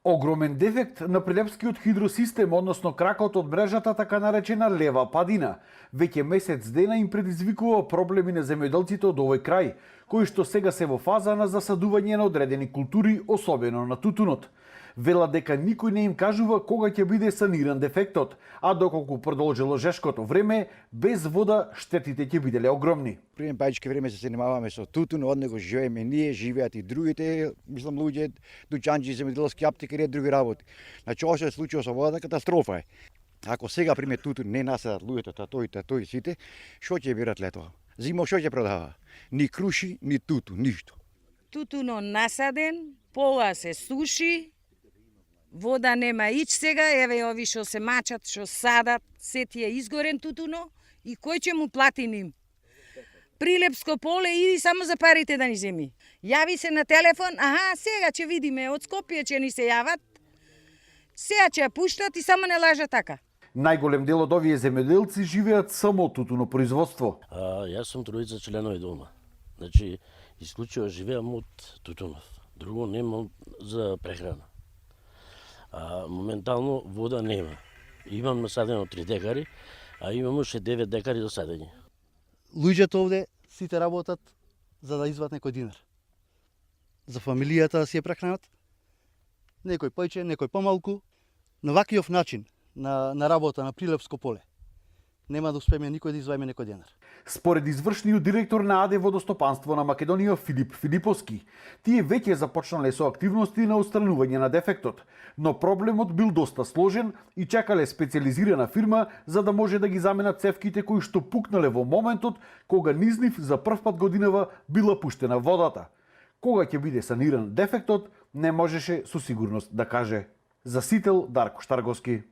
Огромен дефект на Прилепскиот хидросистем, односно кракот од мрежата така наречена лева падина, веќе месец дена им предизвикува проблеми на земјоделците од овој крај, кои што сега се во фаза на засадување на одредени култури, особено на тутунот. Велат дека никој не им кажува кога ќе биде саниран дефектот, а доколку продолжило жешкото време, без вода штетите ќе биделе огромни. При бајчки време се занимаваме со тутун, од него живееме ние, живеат и другите, мислам луѓе, дуќанџи, земјоделски аптекари и други работи. Значи, ова што се случува со водата, катастрофа е. Ако сега пример тутун не наседат луѓето, тој сите, што ќе бират летово? Зимо што ќе продава? Ни круши, ни тутун, ништо. Тутуно насаден, пола се суши, вода нема ич сега, еве ови што се мачат, што садат, се ти е изгорен тутуно и кој ќе му плати ним? Прилепско поле, иди само за парите да ни земи. Јави се на телефон, сега ќе видиме, од Скопје ќе ни се јават, сега ќе ја пуштат и само не лажа така. Најголем дел од овие земјоделци живеат само од тутунопроизводство. Јас сум тројца членови дома. Значи, исклучиво живеам од тутунов. Друго нема за прехрана. Моментално вода нема. Имам насадено 3 декари, а имам уште 9 декари до садење. Луѓето овде сите работат за да извадат некој динар. За фамилијата да си ја прехранат. Некој појче, некој помалку. На вакиов начин на работа на Прилепско поле нема да успееме никој да извајме некој денар. Според извршниот директор на АД Водостопанство на Македонија Филип Филиповски, тие веќе започнале со активности на отстранување на дефектот, но проблемот бил доста сложен и чакале специализирана фирма за да може да ги заменат цевките кои што пукнале во моментот кога низ нив за прв пат годинава била пуштена водата. Кога ќе биде саниран дефектот, не можеше со сигурност да каже. За Сител, Дарко Штарговски.